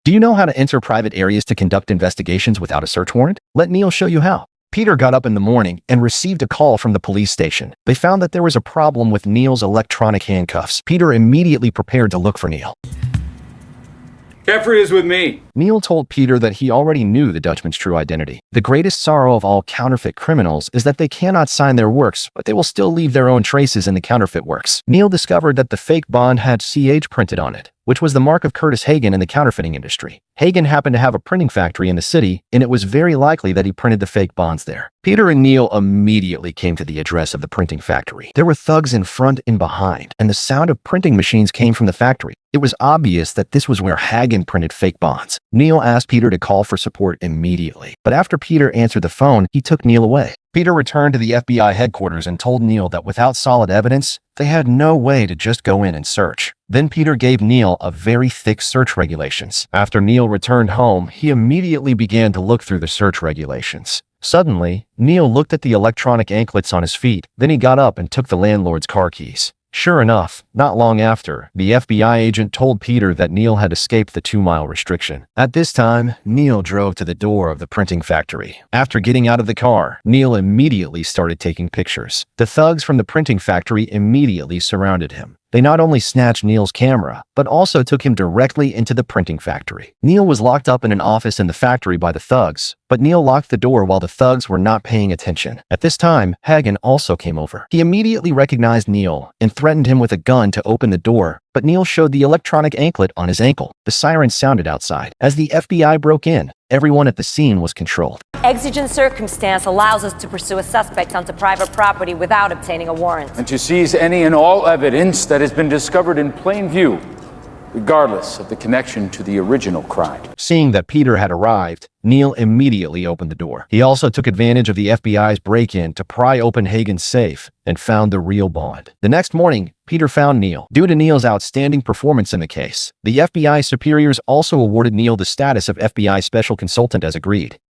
Do you know how to enter private areas to conduct investigations without a search warrant? Let Neal show you how. Peter got up in the morning and received a call from the police station. They found that there was a problem with Neal's electronic handcuffs. Peter immediately prepared to look for Neal. Caffrey is with me. Neal told Peter that he already knew the Dutchman's true identity. The greatest sorrow of all counterfeit criminals is that they cannot sign their works, but they will still leave their own traces in the counterfeit works. Neal discovered that the fake bond had CH printed on it, which was the mark of Curtis Hagen in the counterfeiting industry. Hagen happened to have a printing factory in the city, and it was very likely that he printed the fake bonds there. Peter and Neal immediately came to the address of the printing factory. There were thugs in front and behind, and the sound of printing machines came from the factory. It was obvious that this was where Hagen printed fake bonds. Neal asked Peter to call for support immediately, but after Peter answered the phone, he took Neal away. Peter returned to the FBI headquarters and told Neal that without solid evidence, they had no way to just go in and search. Then Peter gave Neal a very thick search regulations. After Neal returned home, he immediately began to look through the search regulations. Suddenly, Neal looked at the electronic anklets on his feet. Then he got up and took the landlord's car keys. Sure enough, not long after, the FBI agent told Peter that Neal had escaped the 2-mile restriction. At this time, Neal drove to the door of the printing factory. After getting out of the car, Neal immediately started taking pictures. The thugs from the printing factory immediately surrounded him. They not only snatched Neal's camera, but also took him directly into the printing factory. Neal was locked up in an office in the factory by the thugs, but Neal locked the door while the thugs were not paying attention. At this time, Hagen also came over. He immediately recognized Neal and threatened him with a gun to open the door, but Neal showed the electronic anklet on his ankle. The siren sounded outside. As the FBI broke in, everyone at the scene was controlled. Exigent circumstance allows us to pursue a suspect onto private property without obtaining a warrant. And to seize any and all evidence that has been discovered in plain view, regardless of the connection to the original crime. Seeing that Peter had arrived, Neal immediately opened the door. He also took advantage of the FBI's break-in to pry open Hagen's safe and found the real bond. The next morning, Peter found Neal. Due to Neal's outstanding performance in the case, the FBI superiors also awarded Neal the status of FBI special consultant as agreed.